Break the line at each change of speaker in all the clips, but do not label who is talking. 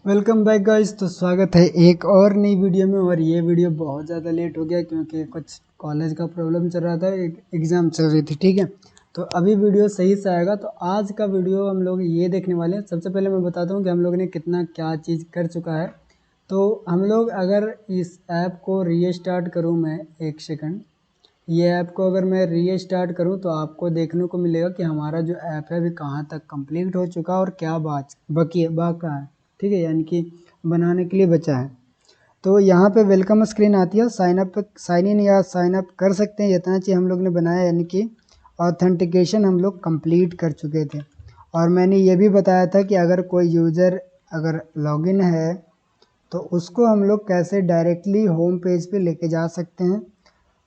Welcome back guys. तो स्वागत है एक और नई वीडियो में। और ये वीडियो बहुत ज़्यादा लेट हो गया क्योंकि कुछ कॉलेज का प्रॉब्लम चल रहा था, एक एग्ज़ाम चल रही थी। ठीक है, तो अभी वीडियो सही से आएगा। तो आज का वीडियो हम लोग ये देखने वाले हैं। सबसे पहले मैं बताता हूँ कि हम लोग ने कितना क्या चीज़ कर चुका है। तो हम लोग अगर इस ऐप को रीस्टार्ट करूँ मैं, एक सेकंड, ये ऐप को अगर मैं रीस्टार्ट करूं तो आपको देखने को मिलेगा कि हमारा जो ऐप है अभी कहाँ तक कंप्लीट हो चुका है और क्या बाका है। ठीक है, यानी कि बनाने के लिए बचा है। तो यहाँ पे वेलकम स्क्रीन आती है, साइन इन या साइन अप कर सकते हैं। इतना चीज़ हम लोग ने बनाया, यानी कि ऑथेंटिकेशन हम लोग कंप्लीट कर चुके थे। और मैंने ये भी बताया था कि अगर कोई यूज़र अगर लॉगिन है तो उसको हम लोग कैसे डायरेक्टली होम पेज पे लेके जा सकते हैं।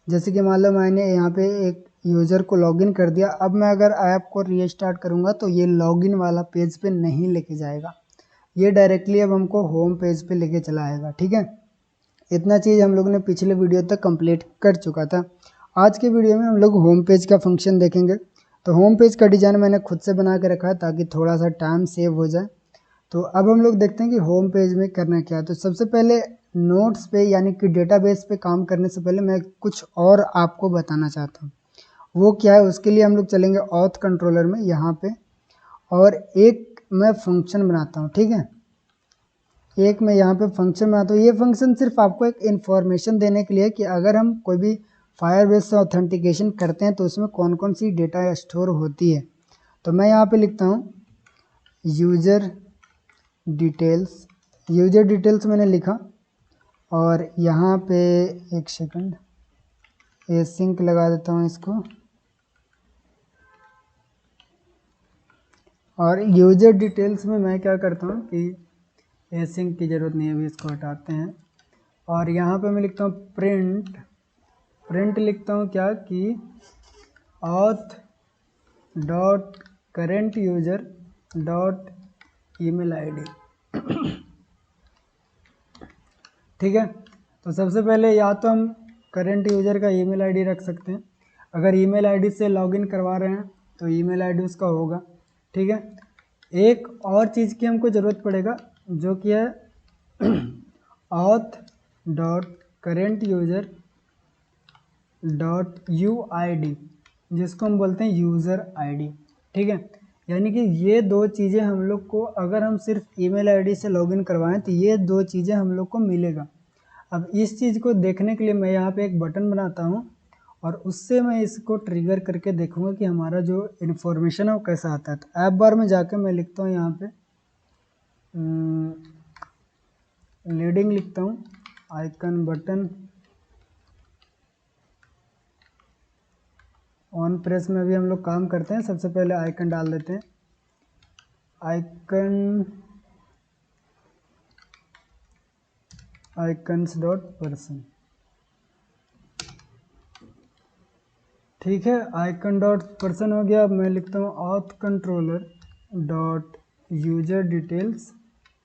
जैसे कि मान लो मैंने यहाँ पे एक यूज़र को लॉगिन कर दिया, अब मैं अगर ऐप को रीस्टार्ट करूँगा तो ये लॉगिन वाला पेज पे नहीं लेके जाएगा, ये डायरेक्टली अब हमको होम पेज पे लेके चला आएगा। ठीक है, इतना चीज़ हम लोग ने पिछले वीडियो तक कंप्लीट कर चुका था। आज के वीडियो में हम लोग होम पेज का फंक्शन देखेंगे। तो होम पेज का डिज़ाइन मैंने खुद से बना के रखा है ताकि थोड़ा सा टाइम सेव हो जाए। तो अब हम लोग देखते हैं कि होम पेज में करना क्या है। तो सबसे पहले नोट्स पे यानी कि डेटाबेस पे काम करने से पहले मैं कुछ और आपको बताना चाहता हूँ। वो क्या है, उसके लिए हम लोग चलेंगे ऑथ कंट्रोलर में यहाँ पे, और एक मैं फंक्शन बनाता हूँ। ठीक है, एक मैं यहाँ पे फंक्शन बनाता हूँ। ये फंक्शन सिर्फ आपको एक इन्फॉर्मेशन देने के लिए कि अगर हम कोई भी फायरबेस से ऑथेंटिकेशन करते हैं तो उसमें कौन कौन सी डेटा स्टोर होती है। तो मैं यहाँ पे लिखता हूँ यूज़र डिटेल्स। यूज़र डिटेल्स मैंने लिखा, और यहाँ पे एक सेकंड एसिंक लगा देता हूँ इसको। और यूज़र डिटेल्स में मैं क्या करता हूँ कि एसिंक की ज़रूरत नहीं है, अभी इसको हटाते हैं। और यहाँ पे मैं लिखता हूँ प्रिंट लिखता हूँ क्या कि auth dot current user dot email ID. ठीक है, तो सबसे पहले या तो हम करेंट यूज़र का ईमेल आईडी रख सकते हैं। अगर ईमेल आईडी से लॉगिन करवा रहे हैं तो ईमेल आईडी उसका होगा। ठीक है, एक और चीज़ की हमको ज़रूरत पड़ेगा जो कि है auth dot current user dot U I D, जिसको हम बोलते हैं यूज़र आईडी। ठीक है, यानी कि ये दो चीज़ें हम लोग को, अगर हम सिर्फ ईमेल आईडी से लॉगिन करवाएं तो ये दो चीज़ें हम लोग को मिलेगा। अब इस चीज़ को देखने के लिए मैं यहाँ पे एक बटन बनाता हूँ, और उससे मैं इसको ट्रिगर करके देखूँगा कि हमारा जो इन्फॉर्मेशन है वो कैसा आता है। तो ऐप बार में जाके मैं लिखता हूँ यहाँ पे लीडिंग लिखता हूँ, आइकन बटन ऑन प्रेस में भी हम लोग काम करते हैं। सबसे पहले आइकन डाल देते हैं, आइकन्स डॉट पर्सन। ठीक है, आइकन डॉट पर्सन हो गया। अब मैं लिखता हूँ auth controller dot user details.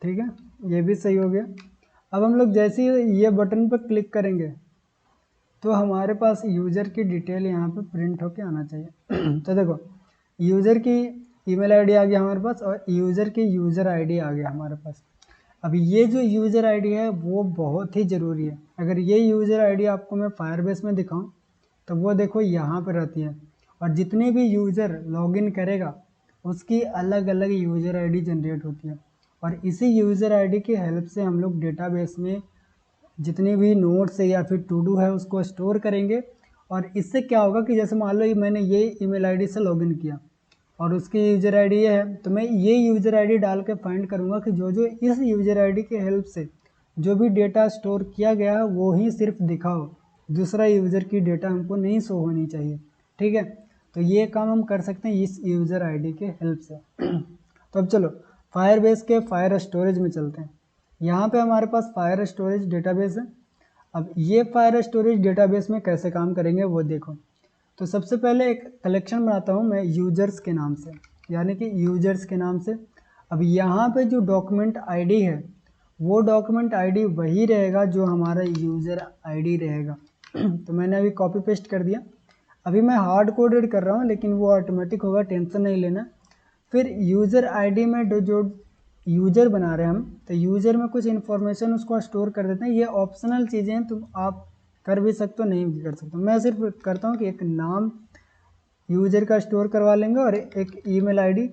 ठीक है, ये भी सही हो गया। अब हम लोग जैसे ही ये बटन पर क्लिक करेंगे तो हमारे पास यूज़र की डिटेल यहाँ पे प्रिंट होके आना चाहिए। तो देखो, यूज़र की ईमेल आईडी आ गया हमारे पास, और यूज़र की यूज़र आईडी आ गया हमारे पास। अब ये जो यूज़र आईडी है वो बहुत ही ज़रूरी है। अगर ये यूज़र आईडी आपको मैं फायरबेस में दिखाऊं तो वो देखो यहाँ पर रहती है, और जितने भी यूज़र लॉगिन करेगा उसकी अलग अलग यूज़र आईडी जनरेट होती है। और इसी यूज़र आईडी की हेल्प से हम लोग डेटाबेस में जितने भी नोट्स है या फिर टू डू है उसको स्टोर करेंगे। और इससे क्या होगा कि जैसे मान लो मैंने ये ईमेल आईडी से लॉगिन किया और उसकी यूज़र आईडी ये है, तो मैं ये यूज़र आईडी डाल के फाइंड करूँगा कि जो जो इस यूज़र आईडी के हेल्प से जो भी डेटा स्टोर किया गया है वो ही सिर्फ दिखाओ, दूसरा यूज़र की डेटा हमको नहीं शो होनी चाहिए। ठीक है, तो ये काम हम कर सकते हैं इस यूज़र आईडी के हेल्प से। तो अब चलो फायरबेस के फायर स्टोरेज में चलते हैं। यहाँ पे हमारे पास फायर स्टोरेज डेटाबेस है। अब ये फायर स्टोरेज डेटाबेस में कैसे काम करेंगे वो देखो। तो सबसे पहले एक कलेक्शन बनाता हूँ मैं यूजर्स के नाम से, यानी कि यूजर्स के नाम से। अब यहाँ पे जो डॉक्यूमेंट आईडी है वो डॉक्यूमेंट आईडी वही रहेगा जो हमारा यूज़र आईडी रहेगा। तो मैंने अभी कॉपी पेस्ट कर दिया। अभी मैं हार्ड कोडेड कर रहा हूँ लेकिन वो ऑटोमेटिक होगा, टेंशन नहीं लेना। फिर यूज़र आईडी में जो यूज़र बना रहे हैं हम, तो यूज़र में कुछ इन्फॉर्मेशन उसको स्टोर कर देते हैं। ये ऑप्शनल चीज़ें हैं, तो आप कर भी सकते हो, नहीं भी कर सकते हो। मैं सिर्फ करता हूँ कि एक नाम यूज़र का स्टोर करवा लेंगे और एक ईमेल आईडी,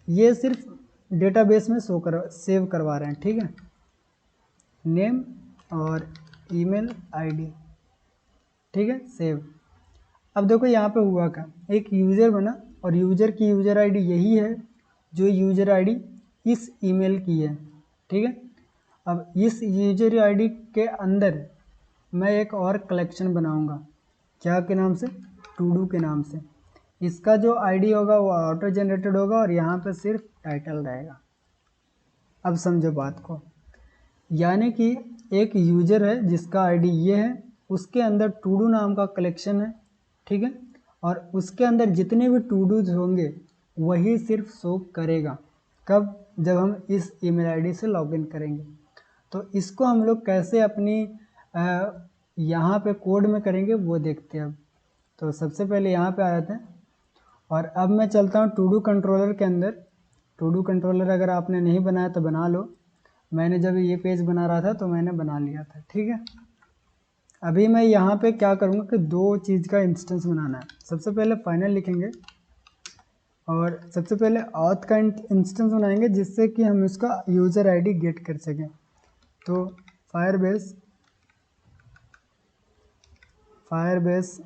ये सिर्फ डेटाबेस में सेव करवा रहे हैं, ठीक है, नेम और ईमेल आईडी, ठीक है, सेव। अब देखो यहाँ पे हुआ क्या, एक यूज़र बना और यूज़र की यूज़र आईडी यही है जो यूज़र आईडी इस ईमेल की है, ठीक है। अब इस यूज़र आईडी के अंदर मैं एक और कलेक्शन बनाऊंगा, क्या के नाम से, टू डू के नाम से। इसका जो आईडी होगा वो ऑटो जनरेटेड होगा और यहाँ पे सिर्फ टाइटल रहेगा। अब समझो बात को, यानी कि एक यूज़र है जिसका आईडी ये है, उसके अंदर टू डू नाम का कलेक्शन है, ठीक है, और उसके अंदर जितने भी टू डूज होंगे वही सिर्फ शो करेगा। कब, जब हम इस ईमेल आईडी से लॉगिन करेंगे। तो इसको हम लोग कैसे अपनी यहाँ पे कोड में करेंगे वो देखते हैं अब। तो सबसे पहले यहाँ पे आ जाते हैं और अब मैं चलता हूँ टू डू कंट्रोलर के अंदर। टू डू कंट्रोलर अगर आपने नहीं बनाया तो बना लो, मैंने जब ये पेज बना रहा था तो मैंने बना लिया था, ठीक है। अभी मैं यहाँ पे क्या करूँगा कि दो चीज़ का इंस्टेंस बनाना है। सबसे पहले फाइनल लिखेंगे और सबसे पहले ऑथ का इंस्टेंस बनाएंगे जिससे कि हम इसका यूज़र आईडी गेट कर सकें। तो फायरबेस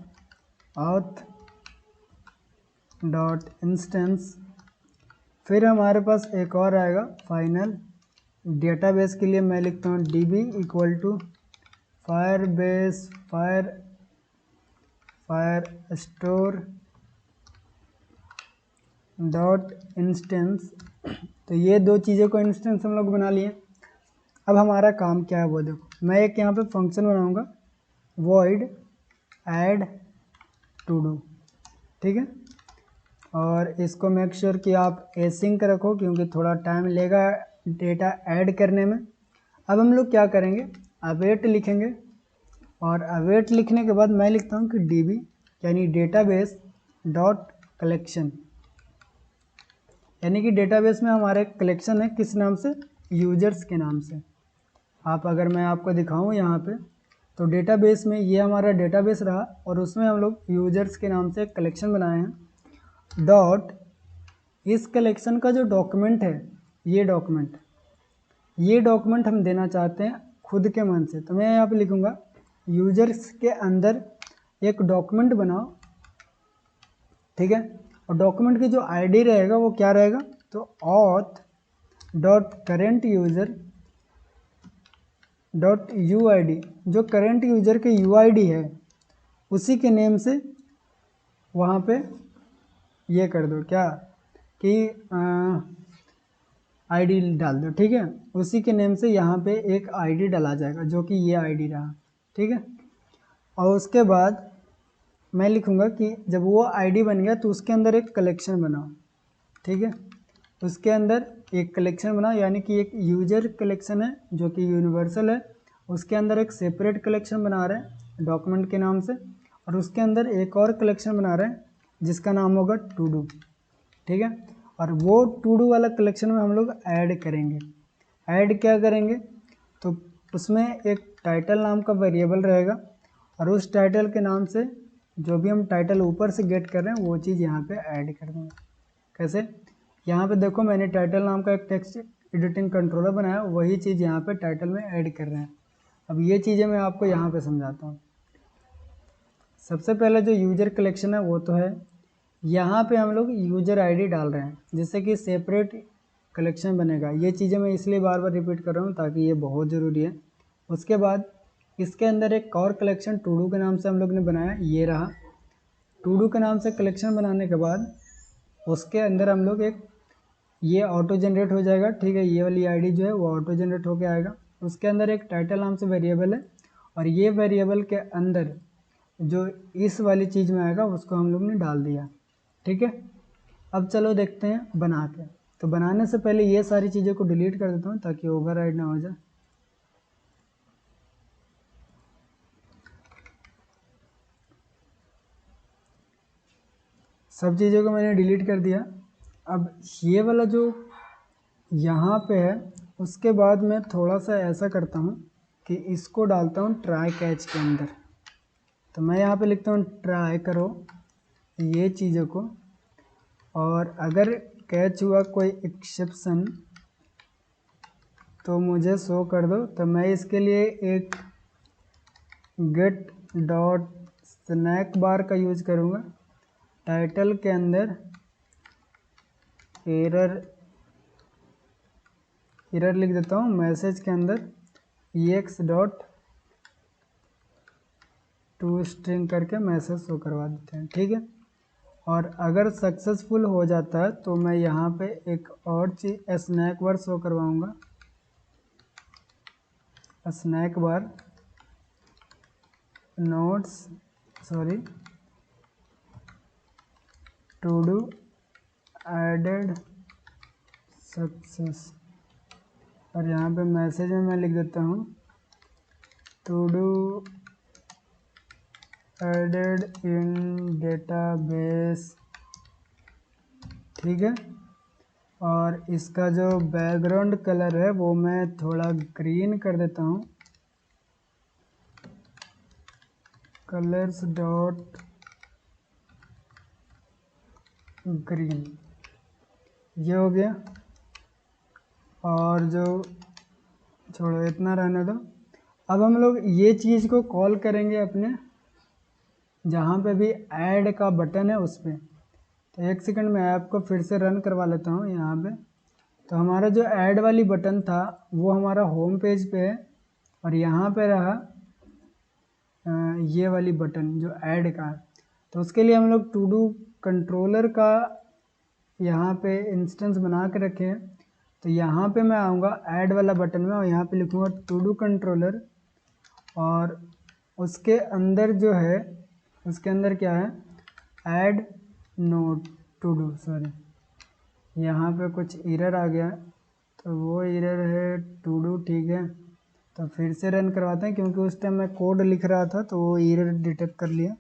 ऑथ डॉट इंस्टेंस, फिर हमारे पास एक और आएगा फाइनल। डेटाबेस के लिए मैं लिखता हूँ db equal to Firebase Firestore dot instance. तो ये दो चीज़ों को इंस्टेंस हम लोग बना लिए। अब हमारा काम क्या है वो देखो, मैं एक यहाँ पे फंक्शन बनाऊँगा void add to do, ठीक है, और इसको मेक श्योर कि आप एसिंक रखो क्योंकि थोड़ा टाइम लेगा डेटा ऐड करने में। अब हम लोग क्या करेंगे, अवेट लिखेंगे और अवेट लिखने के बाद मैं लिखता हूँ कि db यानी डेटाबेस डॉट कलेक्शन, यानी कि डेटाबेस में हमारे कलेक्शन है किस नाम से, यूजर्स के नाम से। आप अगर मैं आपको दिखाऊं यहाँ पे तो डेटाबेस में ये हमारा डेटाबेस रहा और उसमें हम लोग यूजर्स के नाम से कलेक्शन बनाए हैं। डॉट इस कलेक्शन का जो डॉक्यूमेंट है, ये डॉक्यूमेंट हम देना चाहते हैं खुद के मन से। तो मैं यहाँ पे लिखूँगा यूजर्स के अंदर एक डॉक्यूमेंट बनाओ, ठीक है, और डॉक्यूमेंट की जो आईडी रहेगा वो क्या रहेगा, तो auth dot current user dot U I D, जो करेंट यूज़र के यू आई डी है उसी के नेम से वहाँ पे ये कर दो क्या कि आईडी डाल दो, ठीक है। उसी के नेम से यहाँ पे एक आईडी डाला जाएगा जो कि ये आईडी रहा, ठीक है। और उसके बाद मैं लिखूँगा कि जब वो आईडी बन गया तो उसके अंदर एक कलेक्शन बनाओ, ठीक है। उसके अंदर एक कलेक्शन बनाओ, यानी कि एक यूजर कलेक्शन है जो कि यूनिवर्सल है, उसके अंदर एक सेपरेट कलेक्शन बना रहे हैं डॉक्यूमेंट के नाम से, और उसके अंदर एक और कलेक्शन बना रहे हैं जिसका नाम होगा टू डू, ठीक है। और वो टू डू वाला कलेक्शन में हम लोग ऐड करेंगे। ऐड क्या करेंगे, तो उसमें एक टाइटल नाम का वेरिएबल रहेगा और उस टाइटल के नाम से जो भी हम टाइटल ऊपर से गेट कर रहे हैं वो चीज़ यहाँ पे ऐड कर देंगे। कैसे, यहाँ पे देखो मैंने टाइटल नाम का एक टेक्स्ट एडिटिंग कंट्रोलर बनाया, वही चीज़ यहाँ पे टाइटल में ऐड कर रहे हैं। अब ये चीज़ें मैं आपको यहाँ पे समझाता हूँ। सबसे पहले जो यूजर कलेक्शन है वो तो है, यहाँ पे हम लोग यूजर आईडी डाल रहे हैं जिससे कि सेपरेट कलेक्शन बनेगा। ये चीज़ें मैं इसलिए बार बार रिपीट कर रहा हूँ ताकि ये बहुत ज़रूरी है। उसके बाद इसके अंदर एक और कलेक्शन टू डू के नाम से हम लोग ने बनाया, ये रहा। टू डू के नाम से कलेक्शन बनाने के बाद उसके अंदर हम लोग एक ये ऑटो जनरेट हो जाएगा, ठीक है, ये वाली आईडी जो है वो ऑटो जनरेट होके आएगा। उसके अंदर एक टाइटल नाम से वेरिएबल है और ये वेरिएबल के अंदर जो इस वाली चीज़ में आएगा उसको हम लोग ने डाल दिया, ठीक है। अब चलो देखते हैं बना के। तो बनाने से पहले ये सारी चीज़ों को डिलीट कर देता हूँ ताकि ओवरराइड ना हो जाए। सब चीज़ों को मैंने डिलीट कर दिया। अब ये वाला जो यहाँ पे है। उसके बाद मैं थोड़ा सा ऐसा करता हूँ कि इसको डालता हूँ ट्राई कैच के अंदर। तो मैं यहाँ पे लिखता हूँ ट्राई करो ये चीज़ों को, और अगर कैच हुआ कोई एक्सेप्शन तो मुझे शो कर दो। तो मैं इसके लिए एक गेट डॉट स्नैक बार का यूज करूँगा। टाइटल के अंदर एरर लिख देता हूँ। मैसेज के अंदर ex डॉट टू स्ट्रिंग करके मैसेज शो करवा देते हैं, ठीक है। और अगर सक्सेसफुल हो जाता है तो मैं यहाँ पे एक और चीज़ स्नैक बार शो करवाऊँगा। Snack bar notes to do added success, और यहाँ पे मैसेज में मैं लिख देता हूँ to do added in database, ठीक है। और इसका जो बैकग्राउंड कलर है वो मैं थोड़ा ग्रीन कर देता हूँ। कलर्स डॉट ग्रीन, ये हो गया। और जो छोड़ो इतना रहने दो। अब हम लोग ये चीज़ को कॉल करेंगे अपने जहाँ पे भी ऐड का बटन है उस पर। तो एक सेकंड में ऐप को फिर से रन करवा लेता हूँ यहाँ पे। तो हमारा जो ऐड वाली बटन था वो हमारा होम पेज पे है, और यहाँ पे रहा ये वाली बटन जो ऐड का है। तो उसके लिए हम लोग टू डू कंट्रोलर का यहाँ पे इंस्टेंस बना के रखे हैं। तो यहाँ पे मैं आऊँगा ऐड वाला बटन में और यहाँ पे लिखूँगा टू डू कंट्रोलर, और उसके अंदर जो है उसके अंदर क्या है add note to do, sorry यहाँ पे कुछ एरर आ गया है, तो वो एरर है टू डू, ठीक है। तो फिर से रन करवाते हैं क्योंकि उस टाइम मैं कोड लिख रहा था तो वो एरर डिटेक्ट कर लिया।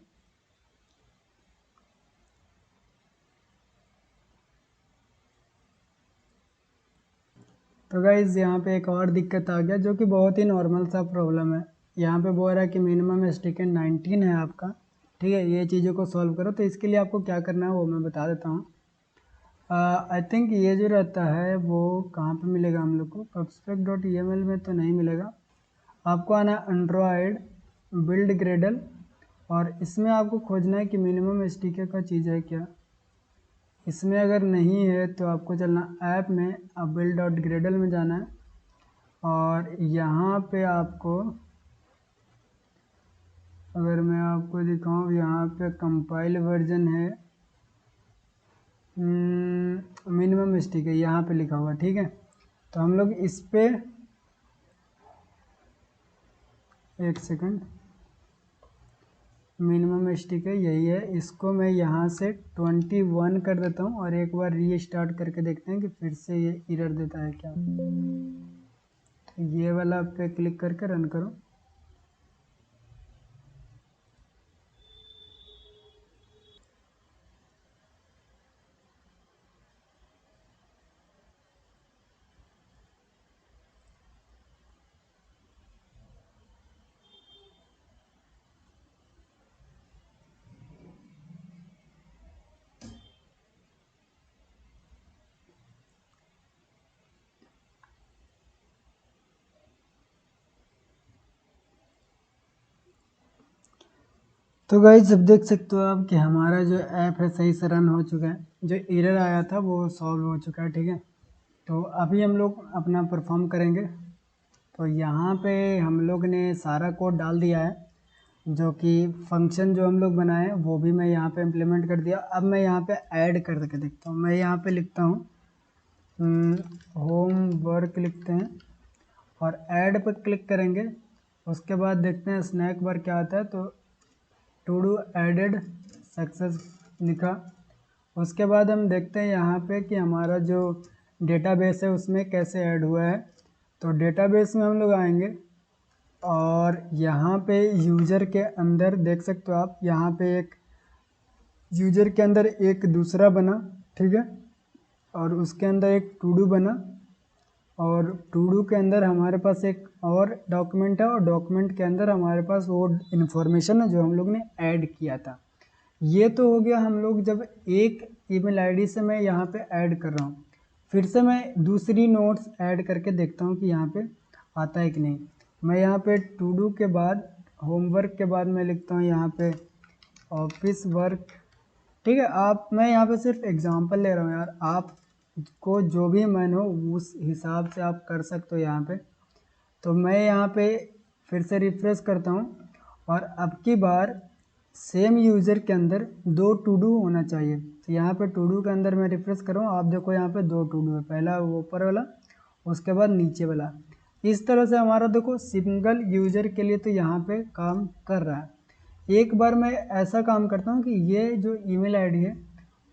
तो गाइज़ यहाँ पे एक और दिक्कत आ गया जो कि बहुत ही नॉर्मल सा प्रॉब्लम है। यहाँ पे बोल रहा है कि मिनिमम स्टिकेंड 19 है आपका, ठीक है। ये चीज़ों को सॉल्व करो, तो इसके लिए आपको क्या करना है वो मैं बता देता हूँ। आई थिंक ये जो रहता है वो कहाँ पे मिलेगा हम लोग को, pubspec.yml में तो नहीं मिलेगा। आपको आना एंड्रॉयड बिल्ड ग्रेडल, और इसमें आपको खोजना है कि मिनिमम स्टिकर का चीज़ है क्या। इसमें अगर नहीं है तो आपको चलना ऐप में, अब बिल्ड डॉट ग्रेडल में जाना है, और यहाँ पे आपको अगर मैं आपको दिखाऊँ यहाँ पे कंपाइल वर्जन है मिनिमम स्टिक है यहाँ पे लिखा हुआ, ठीक है। तो हम लोग इस पे एक सेकंड, मिनिमम स्टिक है यही है, इसको मैं यहाँ से 21 कर देता हूँ और एक बार रीस्टार्ट करके देखते हैं कि फिर से ये एरर देता है क्या। तो ये वाला पे क्लिक करके रन करो। तो गाइस अब देख सकते हो आप कि हमारा जो ऐप है सही से रन हो चुका है, जो एरर आया था वो सॉल्व हो चुका है, ठीक है। तो अभी हम लोग अपना परफॉर्म करेंगे। तो यहाँ पे हम लोग ने सारा कोड डाल दिया है, जो कि फंक्शन जो हम लोग बनाए वो भी मैं यहाँ पे इम्प्लीमेंट कर दिया। अब मैं यहाँ पे ऐड करके देखता हूँ। मैं यहाँ पे लिखता हूँ होम वर्क लिखते हैं और ऐड पर क्लिक करेंगे। उसके बाद देखते हैं स्नैक बार क्या आता है। तो टू डू एडेड सक्सेस लिखा। उसके बाद हम देखते हैं यहाँ पे कि हमारा जो डेटाबेस है उसमें कैसे ऐड हुआ है। तो डेटाबेस में हम लोग आएंगे और यहाँ पे यूज़र के अंदर देख सकते हो आप, यहाँ पे एक यूज़र के अंदर एक दूसरा बना, ठीक है, और उसके अंदर एक टू डू बना। और टू डू के अंदर हमारे पास एक और डॉक्यूमेंट है, और डॉक्यूमेंट के अंदर हमारे पास वो इन्फॉर्मेशन है जो हम लोग ने ऐड किया था। ये तो हो गया हम लोग जब एक ईमेल आईडी से मैं यहाँ पे ऐड कर रहा हूँ। फिर से मैं दूसरी नोट्स ऐड करके देखता हूँ कि यहाँ पे आता है कि नहीं। मैं यहाँ पे टू डू के बाद होमवर्क के बाद मैं लिखता हूँ यहाँ पे ऑफिस वर्क। ठीक है, मैं यहाँ पे सिर्फ एग्जांपल ले रहा हूँ यार, आपको जो भी मन हो उस हिसाब से आप कर सकते हो यहाँ पे। तो मैं यहाँ पे फिर से रिफ्रेश करता हूँ, और अब की बार सेम यूज़र के अंदर 2 टू डू होना चाहिए। तो यहाँ पे टू डू के अंदर मैं रिफ्रेश कर रहा हूँ, आप देखो यहाँ पे 2 टू डू है, पहला वो ऊपर वाला, उसके बाद नीचे वाला। इस तरह से हमारा देखो सिंगल यूज़र के लिए तो यहाँ पे काम कर रहा है। एक बार मैं ऐसा काम करता हूँ कि ये जो ईमेल आईडी है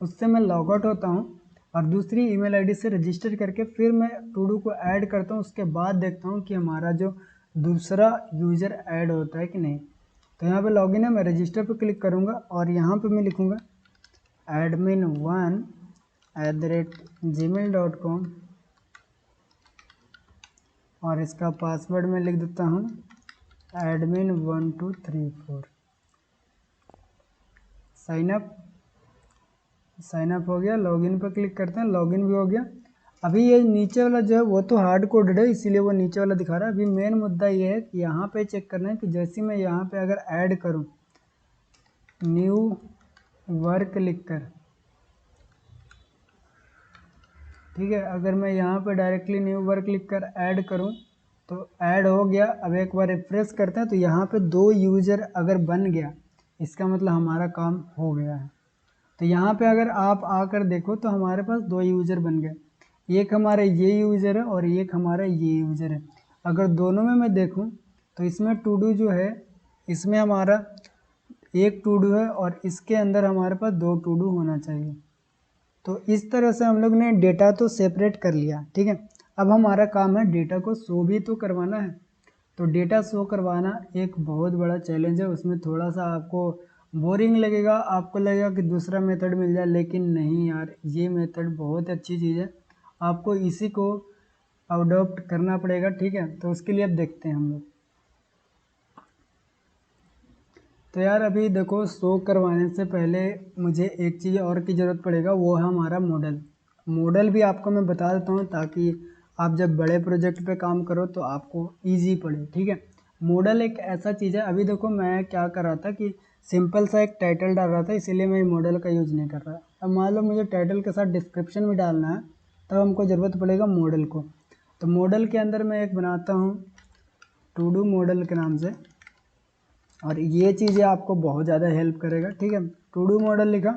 उससे मैं लॉग आउट होता हूँ, और दूसरी ईमेल आईडी से रजिस्टर करके फिर मैं टू डू को ऐड करता हूँ। उसके बाद देखता हूँ कि हमारा जो दूसरा यूज़र ऐड होता है कि नहीं। तो यहाँ पे लॉगिन है, मैं रजिस्टर पे क्लिक करूँगा और यहाँ पे मैं लिखूँगा admin1@gmail.com, और इसका पासवर्ड मैं लिख देता हूँ admin1234। साइन अप हो गया, लॉगिन पर क्लिक करते हैं, लॉगिन भी हो गया। अभी ये नीचे वाला जो है वो तो हार्ड कोडेड है, इसीलिए वो नीचे वाला दिखा रहा है। अभी मेन मुद्दा ये है कि यहाँ पे चेक करना है कि जैसे मैं यहाँ पे अगर ऐड करूँ न्यू वर्क लिखकर, ठीक है, अगर मैं यहाँ पे डायरेक्टली न्यू वर्क लिखकर ऐड करूँ तो ऐड हो गया। अब एक बार रिफ्रेश करते हैं तो यहाँ पे 2 यूज़र अगर बन गया, इसका मतलब हमारा काम हो गया है। तो यहाँ पे अगर आप आकर देखो तो हमारे पास 2 यूज़र बन गए, एक हमारा ये यूज़र है और एक हमारा ये यूज़र है। अगर दोनों में मैं देखूँ तो इसमें टू डू जो है इसमें हमारा एक टू डू है, और इसके अंदर हमारे पास 2 टू डू होना चाहिए। तो इस तरह से हम लोग ने डेटा तो सेपरेट कर लिया, ठीक है। अब हमारा काम है डेटा को शो भी तो करवाना है। तो डेटा शो करवाना एक बहुत बड़ा चैलेंज है, उसमें थोड़ा सा आपको बोरिंग लगेगा, आपको लगेगा कि दूसरा मेथड मिल जाए, लेकिन नहीं यार, ये मेथड बहुत अच्छी चीज़ है, आपको इसी को अडॉप्ट करना पड़ेगा, ठीक है। तो उसके लिए अब देखते हैं हम लोग। तो यार अभी देखो शो करवाने से पहले मुझे एक चीज़ और की ज़रूरत पड़ेगा, वो है हमारा मॉडल भी आपको मैं बता देता हूँ ताकि आप जब बड़े प्रोजेक्ट पे काम करो तो आपको इजी पड़े, ठीक है। मॉडल एक ऐसा चीज़ है, अभी देखो मैं क्या कर रहा था कि सिंपल सा एक टाइटल डाल रहा था, इसीलिए मैं मॉडल का यूज़ नहीं कर रहा। अब मान लो मुझे टाइटल के साथ डिस्क्रिप्शन भी डालना है, तब हमको ज़रूरत पड़ेगा मॉडल को। तो मॉडल के अंदर मैं एक बनाता हूँ टू डू मॉडल के नाम से, और ये चीज़ें आपको बहुत ज़्यादा हेल्प करेगा, ठीक है। टू डू मॉडल लिखा,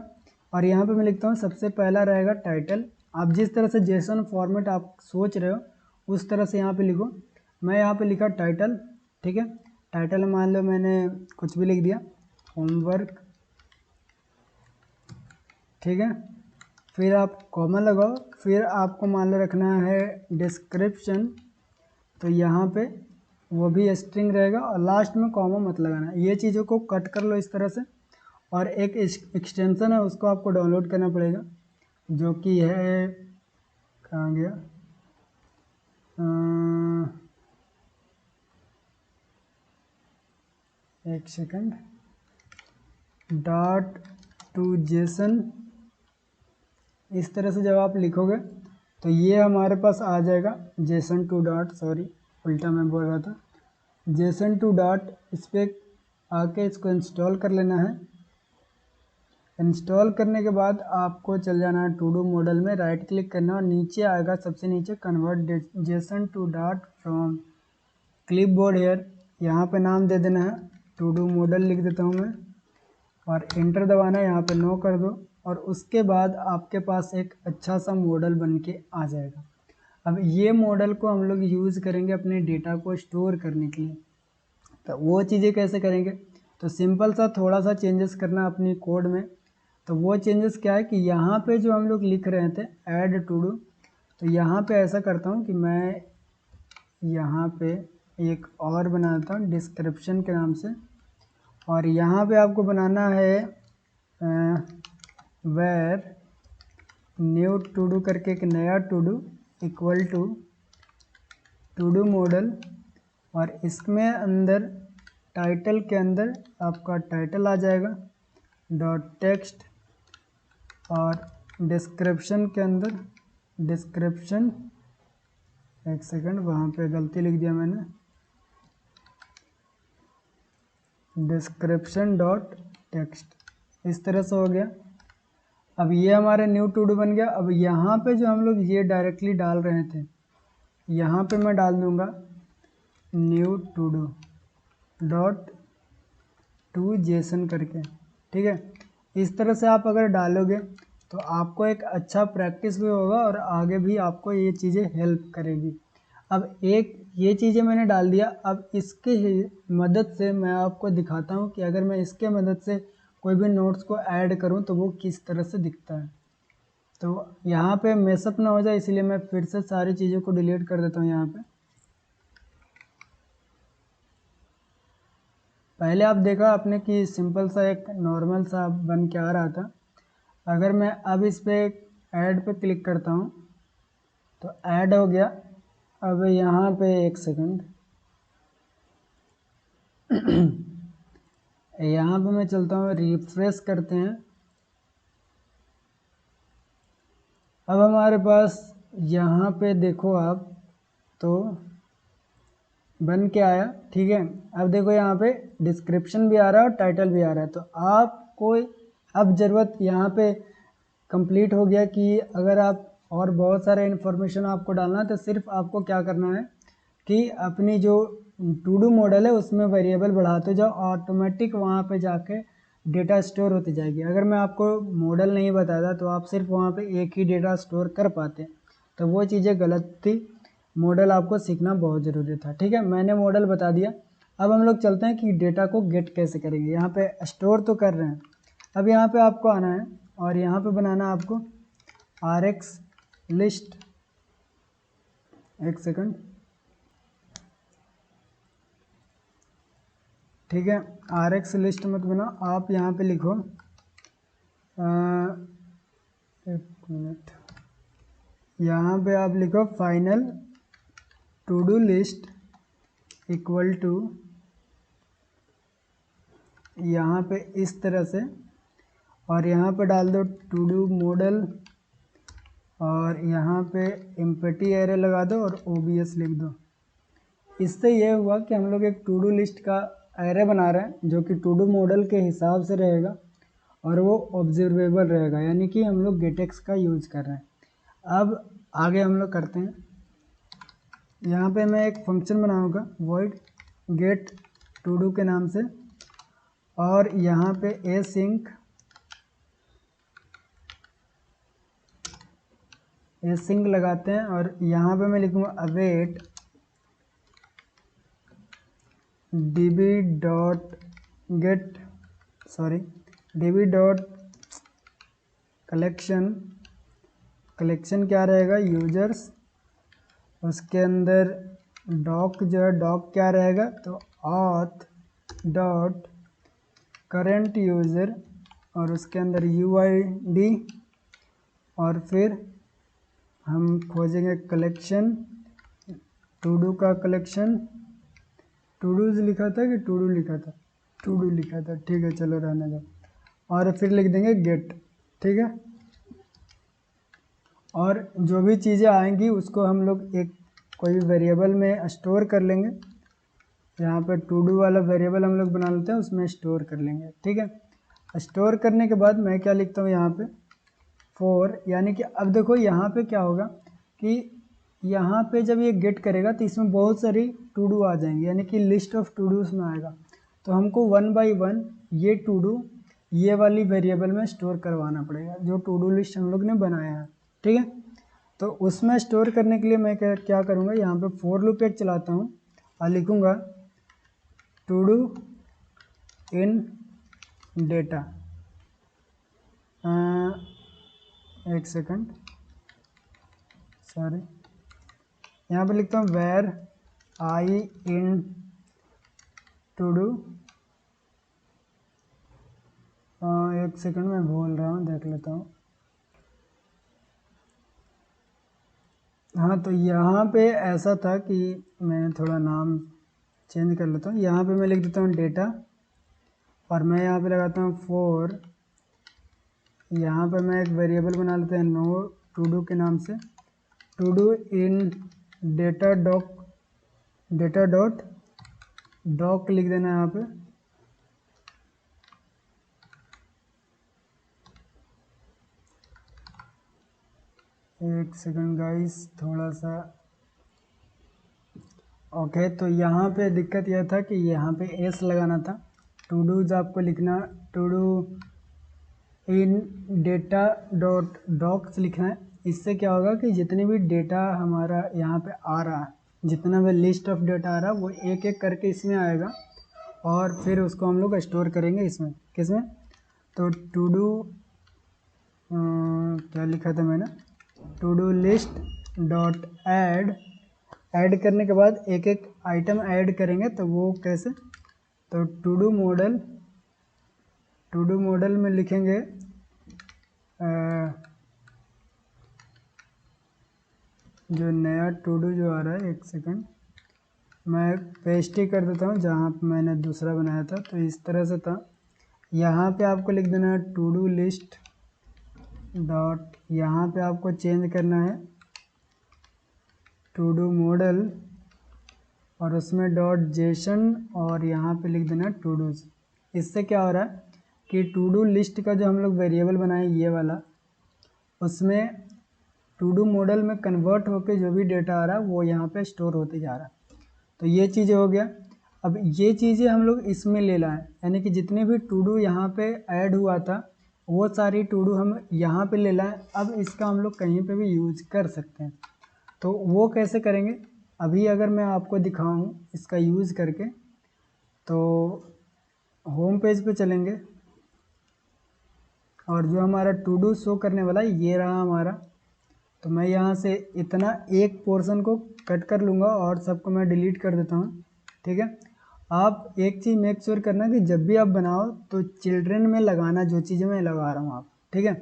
और यहाँ पे मैं लिखता हूँ सबसे पहला रहेगा टाइटल। आप जिस तरह से जेसन फॉर्मेट आप सोच रहे हो उस तरह से यहाँ पे लिखो। मैं यहाँ पे लिखा टाइटल, ठीक है। टाइटल मान लो मैंने कुछ भी लिख दिया, होमवर्क, ठीक है। फिर आप कॉमा लगाओ, फिर आपको मान लो रखना है डिस्क्रिप्शन, तो यहाँ पे वो भी स्ट्रिंग रहेगा, और लास्ट में कॉमा मत लगाना। ये चीज़ों को कट कर लो इस तरह से, और एक एक्सटेंशन है उसको आपको डाउनलोड करना पड़ेगा, जो कि है, कहाँ गया, एक सेकंड, डॉट टू जेसन। इस तरह से जब आप लिखोगे तो ये हमारे पास आ जाएगा जेसन टू डॉट, सॉरी उल्टा मैं बोल रहा था, जेसन टू डॉट। इस पर आके इसको इंस्टॉल कर लेना है। इंस्टॉल करने के बाद आपको चल जाना है टू डू मॉडल में, राइट क्लिक करना, और नीचे आएगा सबसे नीचे कन्वर्ट जेसन टू डॉट फ्रॉम क्लिपबोर्ड हेयर, यहाँ पे नाम दे देना है टू डू मॉडल, लिख देता हूँ मैं, और इंटर दबाना है, यहाँ पे नो कर दो, और उसके बाद आपके पास एक अच्छा सा मॉडल बन के आ जाएगा। अब ये मॉडल को हम लोग यूज़ करेंगे अपने डेटा को स्टोर करने के लिए। तो वो चीज़ें कैसे करेंगे, तो सिंपल सा थोड़ा सा चेंजेस करना अपनी कोड में। तो वो चेंजेस क्या है कि यहाँ पे जो हम लोग लिख रहे थे ऐड टू डू, तो यहाँ पे ऐसा करता हूँ कि मैं यहाँ पे एक और बनाता हूँ डिस्क्रिप्शन के नाम से, और यहाँ पे आपको बनाना है वेर न्यू टू डू करके एक नया to do equal to to do model, और इसमें अंदर टाइटल के अंदर आपका टाइटल आ जाएगा डॉट टेक्स्ट, और डिस्क्रिप्शन के अंदर डिस्क्रिप्शन, एक सेकंड वहाँ पे गलती लिख दिया मैंने, डिस्क्रिप्शन डॉट टेक्स्ट। इस तरह से हो गया। अब ये हमारा न्यू टू डू बन गया। अब यहाँ पे जो हम लोग ये डायरेक्टली डाल रहे थे, यहाँ पे मैं डाल दूँगा new to do dot to JSON करके, ठीक है। इस तरह से आप अगर डालोगे तो आपको एक अच्छा प्रैक्टिस भी होगा और आगे भी आपको ये चीज़ें हेल्प करेगी। अब एक ये चीज़ें मैंने डाल दिया। अब इसके ही मदद से मैं आपको दिखाता हूँ कि अगर मैं इसके मदद से कोई भी नोट्स को ऐड करूँ तो वो किस तरह से दिखता है। तो यहाँ पे मेसअप ना हो जाए इसलिए मैं फिर से सारी चीज़ों को डिलीट कर देता हूँ। यहाँ पे पहले आप देखा आपने कि सिंपल सा एक नॉर्मल सा बन के आ रहा था। अगर मैं अब इस पे ऐड पे क्लिक करता हूँ तो ऐड हो गया। अब यहाँ पे एक सेकंड यहाँ पे मैं चलता हूँ, रिफ्रेश करते हैं। अब हमारे पास यहाँ पे देखो आप तो बन के आया, ठीक है। अब देखो यहाँ पे डिस्क्रिप्शन भी आ रहा है और टाइटल भी आ रहा है। तो आपको अब ज़रूरत यहाँ पे कंप्लीट हो गया कि अगर आप और बहुत सारे इन्फॉर्मेशन आपको डालना है तो सिर्फ आपको क्या करना है कि अपनी जो टू डू मॉडल है उसमें वेरिएबल बढ़ाते जाओ, ऑटोमेटिक वहाँ पे जाके डेटा स्टोर होती जाएगी। अगर मैं आपको मॉडल नहीं बताता तो आप सिर्फ वहाँ पे एक ही डेटा स्टोर कर पाते, तो वो चीज़ें गलत थी। मॉडल आपको सीखना बहुत ज़रूरी था, ठीक है। मैंने मॉडल बता दिया। अब हम लोग चलते हैं कि डेटा को गेट कैसे करेंगे। यहाँ पे स्टोर तो कर रहे हैं। अब यहाँ पे आपको आना है और यहाँ पे बनाना है आपको RX लिस्ट। एक सेकंड, ठीक है। RX लिस्ट मत बनाओ, आप यहाँ पे लिखो एक मिनट, यहाँ पे आप लिखो final to do list equal to, यहाँ पे इस तरह से, और यहाँ पे डाल दो टू डू मॉडल, और यहाँ पे एम्प्टी एरे लगा दो और OBS लिख दो। इससे ये हुआ कि हम लोग एक टू डू लिस्ट का एरे बना रहे हैं जो कि टू डू मॉडल के हिसाब से रहेगा और वो ऑब्जर्वेबल रहेगा, यानी कि हम लोग गेटेक्स का यूज़ कर रहे हैं। अब आगे हम लोग करते हैं। यहाँ पे मैं एक फंक्शन बनाऊंगा void गेट टू डू के नाम से, और यहाँ पे async लगाते हैं, और यहाँ पे मैं लिखूँगा await db dot gate db dot collection क्या रहेगा यूजर्स, उसके अंदर डॉक जो है डॉक क्या रहेगा तो auth डॉट करेंट यूज़र, और उसके अंदर UID, और फिर हम खोजेंगे कलेक्शन टू डू का कलेक्शन। टू डूज लिखा था कि टू डू लिखा था? टू डू लिखा था, ठीक है चलो रहने दो। और फिर लिख देंगे गेट, ठीक है। और जो भी चीज़ें आएंगी उसको हम लोग एक कोई भी वेरिएबल में स्टोर कर लेंगे। यहाँ पर टू डू वाला वेरिएबल हम लोग बना लेते हैं, उसमें स्टोर कर लेंगे, ठीक है। स्टोर करने के बाद मैं क्या लिखता हूँ यहाँ पे फॉर, यानी कि अब देखो यहाँ पे क्या होगा कि यहाँ पे जब ये गेट करेगा तो इसमें बहुत सारी टू डू आ जाएंगी, यानी कि लिस्ट ऑफ टू डूज में आएगा। तो हमको 1 बाई 1 ये टू डू ये वाली वेरिएबल में स्टोर करवाना पड़ेगा जो टू डू लिस्ट हम लोग ने बनाया है, ठीक है। तो उसमें स्टोर करने के लिए मैं क्या करूँगा, यहाँ पे फॉर लूप एक चलाता हूँ और लिखूँगा टू डू इन डेटा, एक सेकंड सॉरी, यहाँ पे लिखता हूँ where I in to do, एक सेकंड मैं भूल रहा हूँ, देख लेता हूँ। हाँ, तो यहाँ पे ऐसा था कि मैं थोड़ा नाम चेंज कर लेता हूँ। यहाँ पे मैं लिख देता हूँ डेटा, और मैं यहाँ पे लगाता हूँ फोर। यहाँ पे मैं एक वेरिएबल बना लेते हैं नो टू डू के नाम से, to do in data dot doc लिख देना यहाँ पे। एक सेकंड गाइस, थोड़ा सा। ओके, तो यहाँ पे दिक्कत यह था कि यहाँ पे एस लगाना था। टू डूज आपको लिखना to do in data dot docs लिखना है। इससे क्या होगा कि जितने भी डेटा हमारा यहाँ पे आ रहा है, जितना भी लिस्ट ऑफ डेटा आ रहा है, वो एक एक करके इसमें आएगा, और फिर उसको हम लोग स्टोर करेंगे इसमें। किसमें? तो टू डू क्या लिखा था मैंने, to do list dot add करने के बाद एक एक आइटम ऐड करेंगे। तो वो कैसे? तो टू डू मॉडल में लिखेंगे जो नया टू डू जो आ रहा है, एक सेकंड मैं पेस्ट ही कर देता हूँ जहाँ पे मैंने दूसरा बनाया था। तो इस तरह से था। यहाँ पे आपको लिख देना है टू डू लिस्ट डॉट, यहाँ पे आपको चेंज करना है टू डू मॉडल, और उसमें डॉट जेसन, और यहाँ पे लिख देना टू डूज। इससे क्या हो रहा है कि टू डू लिस्ट का जो हम लोग वेरिएबल बनाए ये वाला, उसमें टू डू मॉडल में कन्वर्ट होके जो भी डेटा आ रहा है वो यहाँ पे स्टोर होते जा रहा है। तो ये चीज़ हो गया। अब ये चीज़ें हम लोग इसमें ले लाएं, यानी कि जितने भी टू डू यहाँ पे ऐड हुआ था वो सारी टू डू हम यहाँ पे ले लाएं। अब इसका हम लोग कहीं पे भी यूज कर सकते हैं। तो वो कैसे करेंगे, अभी अगर मैं आपको दिखाऊं इसका यूज़ करके, तो होम पेज पे चलेंगे, और जो हमारा टू डू शो करने वाला है ये रहा हमारा। तो मैं यहाँ से इतना एक पोर्शन को कट कर लूँगा और सबको मैं डिलीट कर देता हूँ। ठीक है। आप एक चीज़ मेक श्योर करना कि जब भी आप बनाओ तो चिल्ड्रेन में लगाना, जो चीज़ें मैं लगा रहा हूँ आप, ठीक है,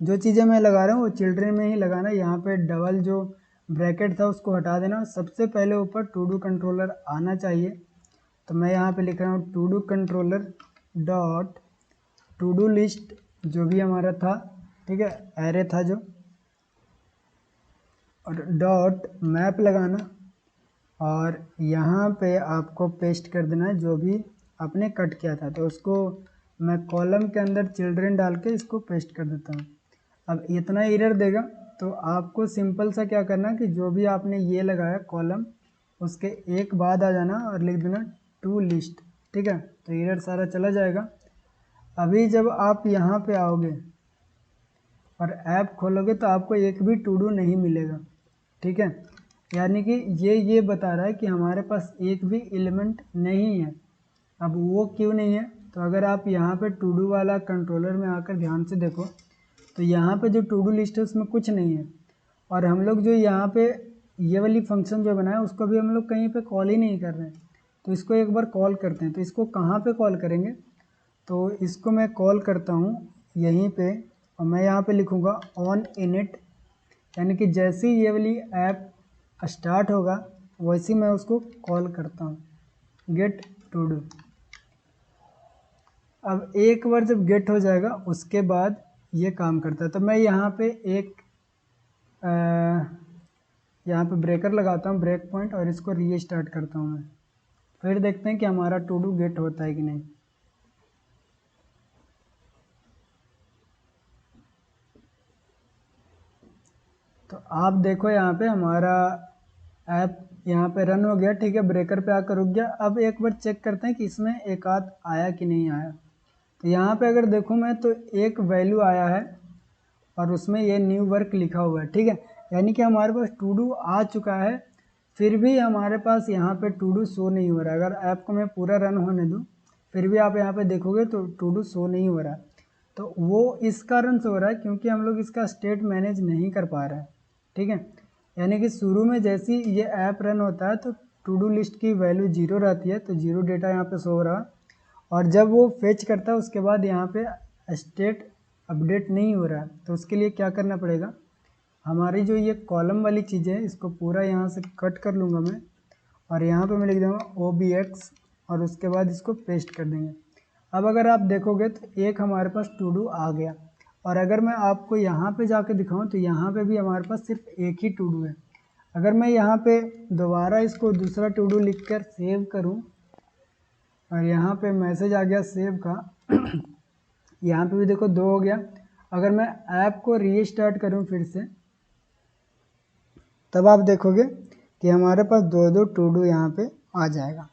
जो चीज़ें मैं लगा रहा हूँ वो चिल्ड्रेन में ही लगाना। यहाँ पे डबल जो ब्रैकेट था उसको हटा देना। सबसे पहले ऊपर टू डू कंट्रोलर आना चाहिए। तो मैं यहाँ पे लिख रहा हूँ to do controller dot to do list, जो भी हमारा था, ठीक है, एरे था जो, और डॉट मैप लगाना, और यहाँ पे आपको पेस्ट कर देना है जो भी आपने कट किया था। तो उसको मैं कॉलम के अंदर चिल्ड्रेन डाल के इसको पेस्ट कर देता हूँ। अब इतना एरर देगा, तो आपको सिंपल सा क्या करना कि जो भी आपने ये लगाया कॉलम, उसके एक बाद आ जाना और लिख देना टू लिस्ट। ठीक है, तो एरर सारा चला जाएगा। अभी जब आप यहाँ पे आओगे और ऐप खोलोगे तो आपको एक भी टू डू नहीं मिलेगा। ठीक है, यानी कि ये बता रहा है कि हमारे पास एक भी एलिमेंट नहीं है। अब वो क्यों नहीं है? तो अगर आप यहाँ पे टू डू वाला कंट्रोलर में आकर ध्यान से देखो, तो यहाँ पे जो टू डू लिस्ट है उसमें कुछ नहीं है। और हम लोग जो यहाँ पे ये वाली फंक्शन जो बनाया उसको भी हम लोग कहीं पे कॉल ही नहीं कर रहे हैं। तो इसको एक बार कॉल करते हैं। तो इसको कहाँ पे कॉल करेंगे? तो इसको मैं कॉल करता हूँ यहीं पे, और मैं यहाँ पे लिखूँगा ऑन इनिट, यानी कि जैसे ही ये वाली ऐप स्टार्ट होगा वैसे ही मैं उसको कॉल करता हूँ, गेट टू डू। अब एक बार जब गेट हो जाएगा उसके बाद ये काम करता है। तो मैं यहाँ पे एक यहाँ पे ब्रेकर लगाता हूँ, ब्रेक पॉइंट, और इसको रीस्टार्ट करता हूँ मैं। फिर देखते हैं कि हमारा टू डू गेट होता है कि नहीं। तो आप देखो यहाँ पे हमारा ऐप यहाँ पे रन हो गया। ठीक है, ब्रेकर पे आकर रुक गया। अब एक बार चेक करते हैं कि इसमें एक आध आया कि नहीं आया। तो यहाँ पे अगर देखूँ मैं तो एक वैल्यू आया है, और उसमें ये न्यू वर्क लिखा हुआ है। ठीक है, यानी कि हमारे पास टू डू आ चुका है, फिर भी हमारे पास यहाँ पे टू डू शो नहीं हो रहा है। अगर ऐप को मैं पूरा रन होने दूँ फिर भी आप यहाँ पे देखोगे तो टू डू शो नहीं हो रहा है। तो वो इस कारण से हो रहा है क्योंकि हम लोग इसका स्टेट मैनेज नहीं कर पा रहे हैं। ठीक है, यानी कि शुरू में जैसे ही ये ऐप रन होता है तो टू डू लिस्ट की वैल्यू 0 रहती है, तो 0 डेटा यहाँ पे शो हो रहा। और जब वो फेच करता है उसके बाद यहाँ पे स्टेट अपडेट नहीं हो रहा है। तो उसके लिए क्या करना पड़ेगा हमारी जो ये कॉलम वाली चीज़ है इसको पूरा यहाँ से कट कर लूँगा मैं, और यहाँ पे मैं लिख दूँगा OBX और उसके बाद इसको पेस्ट कर देंगे। अब अगर आप देखोगे तो एक हमारे पास टू डू आ गया, और अगर मैं आपको यहाँ पे जाके दिखाऊं तो यहाँ पे भी हमारे पास सिर्फ एक ही टू डू है। अगर मैं यहाँ पे दोबारा इसको दूसरा टू डू लिख कर सेव करूँ और यहाँ पे मैसेज आ गया सेव का यहाँ पे भी देखो 2 हो गया। अगर मैं ऐप को रीस्टार्ट करूँ फिर से, तब आप देखोगे कि हमारे पास 2 टू डू यहाँ पे आ जाएगा।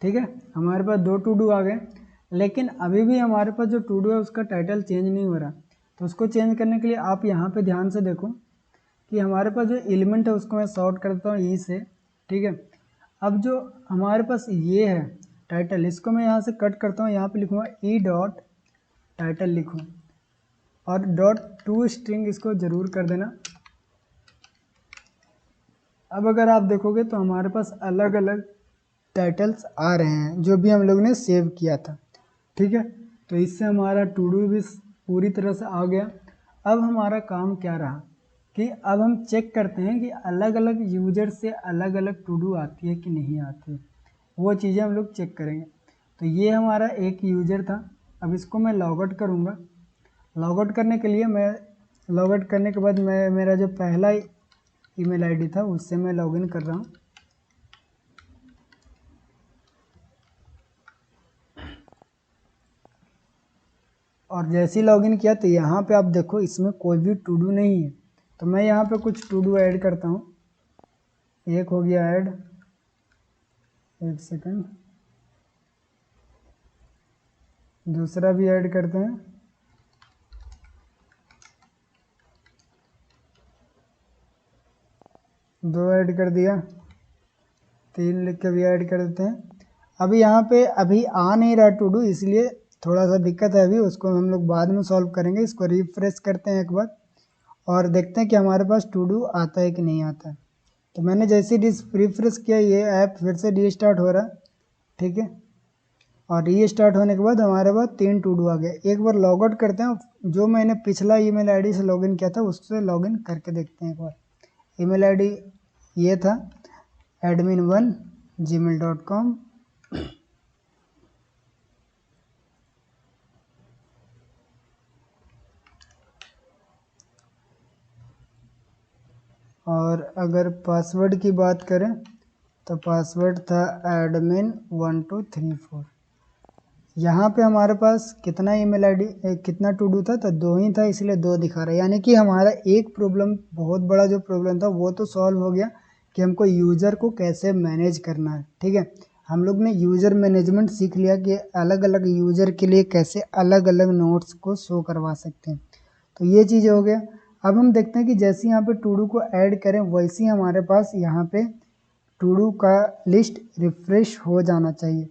ठीक है, हमारे पास 2 टू डू आ गए, लेकिन अभी भी हमारे पास जो टू डू है उसका टाइटल चेंज नहीं हो रहा। तो उसको चेंज करने के लिए आप यहाँ पे ध्यान से देखो कि हमारे पास जो एलिमेंट है उसको मैं सॉर्ट करता हूँ ई से। ठीक है, अब जो हमारे पास ये है टाइटल, इसको मैं यहाँ से कट करता हूँ, यहाँ पे लिखूँगा ई डॉट टाइटल लिखूँ और डॉट टू स्ट्रिंग इसको ज़रूर कर देना। अब अगर आप देखोगे तो हमारे पास अलग अलग टाइटल्स आ रहे हैं जो भी हम लोग ने सेव किया था। ठीक है, तो इससे हमारा टू डू भी पूरी तरह से आ गया। अब हमारा काम क्या रहा कि अब हम चेक करते हैं कि अलग अलग यूजर से अलग अलग टू डू आती है कि नहीं आती है, वो चीज़ें हम लोग चेक करेंगे। तो ये हमारा एक यूजर था। अब इसको मैं लॉग आउट करूँगा। लॉग आउट करने के लिए मैं लॉग आउट करने के बाद मैं मेरा जो पहला ईमेल आईडी था उससे मैं लॉगिन कर रहा हूँ। और जैसे ही लॉगिन किया तो यहाँ पे आप देखो इसमें कोई भी टू डू नहीं है। तो मैं यहाँ पे कुछ टू डू ऐड करता हूँ। एक हो गया ऐड, एक सेकंड, दूसरा भी ऐड करते हैं। दो ऐड कर दिया, 3 लिख के भी ऐड कर देते हैं। अभी यहाँ पे अभी आ नहीं रहा टू डू, इसलिए थोड़ा सा दिक्कत है अभी, उसको हम लोग बाद में सॉल्व करेंगे। इसको रिफ्रेश करते हैं एक बार और देखते हैं कि हमारे पास टू डू आता है कि नहीं आता है। तो मैंने जैसे ही रिफ्रेश किया ये ऐप फिर से रीस्टार्ट हो रहा है। ठीक है, और रीस्टार्ट होने के बाद हमारे पास 3 टू डू आ गए। एक बार लॉग आउट करते हैं, जो मैंने पिछला ईमेल आईडी से लॉगिन किया था उससे लॉगिन करके देखते हैं एक बार। ईमेल आईडी ये था admin1@gmail.com। और अगर पासवर्ड की बात करें तो पासवर्ड था admin1234। यहाँ पे हमारे पास कितना ईमेल आईडी कितना टू डू था, तो 2 ही था, इसलिए 2 दिखा रहा है। यानी कि हमारा एक प्रॉब्लम, बहुत बड़ा जो प्रॉब्लम था वो तो सॉल्व हो गया कि हमको यूज़र को कैसे मैनेज करना है। ठीक है, हम लोग ने यूज़र मैनेजमेंट सीख लिया कि अलग अलग यूज़र के लिए कैसे अलग अलग नोट्स को शो करवा सकते हैं। तो ये चीज़ हो गया। अब हम देखते हैं कि जैसे यहाँ पे टू डू को ऐड करें वैसे ही हमारे पास यहाँ पे टू डू का लिस्ट रिफ्रेश हो जाना चाहिए।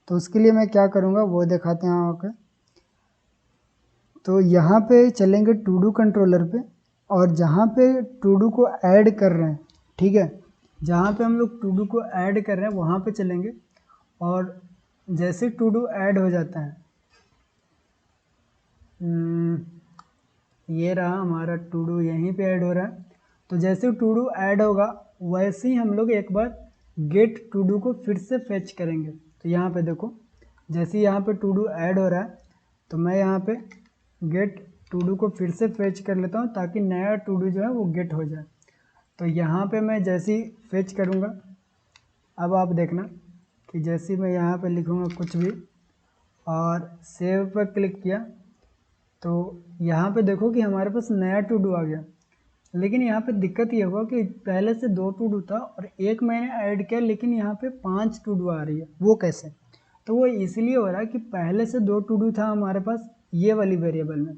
तो उसके लिए मैं क्या करूँगा वो दिखाते हैं आपको। तो यहाँ पे चलेंगे टू डू कंट्रोलर पे, और जहाँ पे टू डू को ऐड कर रहे हैं, ठीक है, जहाँ पे हम लोग टू डू को ऐड कर रहे हैं वहाँ पे चलेंगे। और जैसे टू डू ऐड हो जाता है, ये रहा हमारा टू डू यहीं पे ऐड हो रहा है। तो जैसे टू डू ऐड होगा वैसे ही हम लोग एक बार गेट टू डू को फिर से फेच करेंगे। तो यहाँ पे देखो, जैसे यहाँ पे टू डू ऐड हो रहा है तो मैं यहाँ पे गेट टू डू को फिर से फेच कर लेता हूँ ताकि नया टू डू जो है वो गेट हो जाए। तो यहाँ पे मैं जैसे ही फेच करूँगा, अब आप देखना कि जैसे ही मैं यहाँ पे लिखूँगा कुछ भी और सेव पर क्लिक किया तो यहाँ पे देखो कि हमारे पास नया टू डू आ गया। लेकिन यहाँ पे दिक्कत ये हुआ कि पहले से 2 टू डू था और एक मैंने ऐड किया, लेकिन यहाँ पे 5 टू डू आ रही है। वो कैसे? तो वो इसलिए हो रहा है कि पहले से 2 टू डू था हमारे पास ये वाली वेरिएबल में,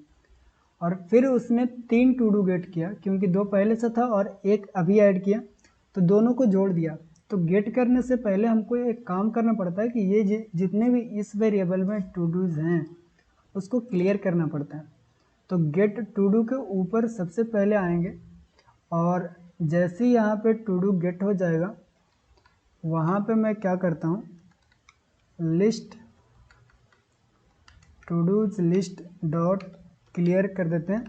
और फिर उसने 3 टू डू गेट किया क्योंकि 2 पहले से था और एक अभी ऐड किया, तो दोनों को जोड़ दिया। तो गेट करने से पहले हमको एक काम करना पड़ता है कि ये जितने भी इस वेरिएबल में टू डूज हैं उसको क्लियर करना पड़ता है। तो गेट टू डू के ऊपर सबसे पहले आएंगे, और जैसे ही यहाँ पे टू डू गेट हो जाएगा वहाँ पे मैं क्या करता हूँ, list to dos list dot clear कर देते हैं,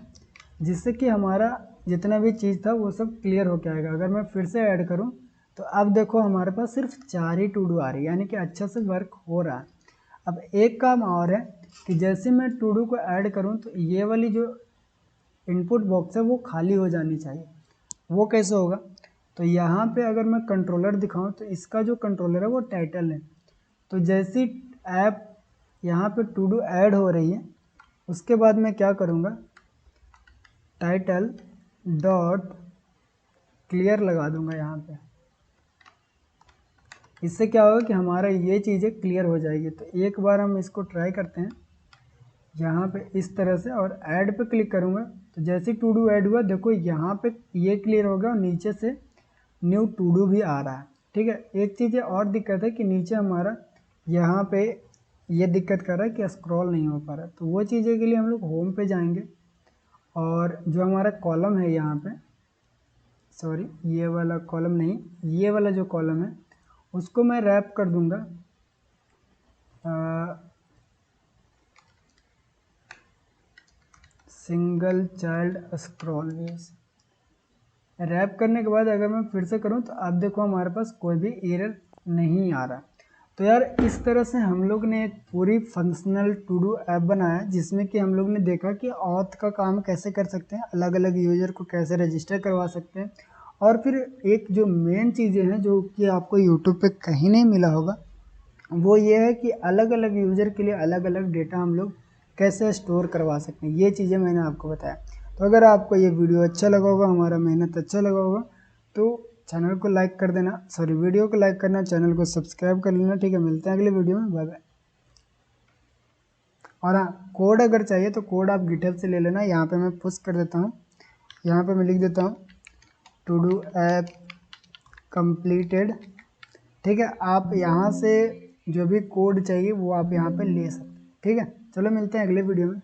जिससे कि हमारा जितना भी चीज़ था वो सब क्लियर होके आएगा। अगर मैं फिर से ऐड करूं तो अब देखो हमारे पास सिर्फ 4 ही टू डू आ रही है, यानी कि अच्छा से वर्क हो रहा है। अब एक काम और है कि जैसे मैं टू डू को ऐड करूं तो ये वाली जो इनपुट बॉक्स है वो खाली हो जानी चाहिए। वो कैसे होगा, तो यहाँ पे अगर मैं कंट्रोलर दिखाऊं तो इसका जो कंट्रोलर है वो टाइटल है। तो जैसी ऐप यहाँ पे टू डू ऐड हो रही है उसके बाद मैं क्या करूँगा, टाइटल डॉट क्लियर लगा दूंगा यहाँ पे। इससे क्या होगा कि हमारा ये चीज़ें क्लियर हो जाएगी। तो एक बार हम इसको ट्राई करते हैं यहाँ पे इस तरह से, और ऐड पे क्लिक करूँगा तो जैसे टू डू ऐड हुआ देखो यहाँ पे ये क्लियर हो गया और नीचे से न्यू टू डू भी आ रहा है। ठीक है, एक चीज़ और दिक्कत है कि नीचे हमारा यहाँ पे ये दिक्कत कर रहा है कि स्क्रॉल नहीं हो पा रहा। तो वो चीज़ें के लिए हम लोग होम पे जाएंगे और जो हमारा कॉलम है यहाँ पे, सॉरी ये वाला कॉलम नहीं, ये वाला जो कॉलम है उसको मैं रैप कर दूंगा single child scroll views. Wrap करने के बाद अगर मैं फिर से करूं तो अब देखो हमारे पास कोई भी एरर नहीं आ रहा। तो यार इस तरह से हम लोग ने एक पूरी फंक्शनल टू डू ऐप बनाया जिसमें कि हम लोग ने देखा कि ऑथ का काम कैसे कर सकते हैं, अलग अलग यूजर को कैसे रजिस्टर करवा सकते हैं, और फिर एक जो मेन चीज़ें हैं जो कि आपको यूट्यूब पे कहीं नहीं मिला होगा वो ये है कि अलग अलग यूज़र के लिए अलग अलग डेटा हम लोग कैसे स्टोर करवा सकते हैं। ये चीज़ें मैंने आपको बताया। तो अगर आपको ये वीडियो अच्छा लगा होगा, हमारा मेहनत अच्छा लगा होगा, तो चैनल को लाइक कर देना, सॉरी वीडियो को लाइक करना, चैनल को सब्सक्राइब कर लेना। ठीक है, मिलते हैं अगले वीडियो में, बाय बाय। और हाँ, कोड अगर चाहिए तो कोड आप गिटहब से ले लेना, यहाँ पे मैं पुश कर देता हूँ। यहाँ पे मैं लिख देता हूँ टू डू ऐप कंप्लीटेड। ठीक है, आप यहाँ से जो भी कोड चाहिए वो आप यहाँ पे ले सकते हैं। ठीक है, चलो मिलते हैं अगले वीडियो में।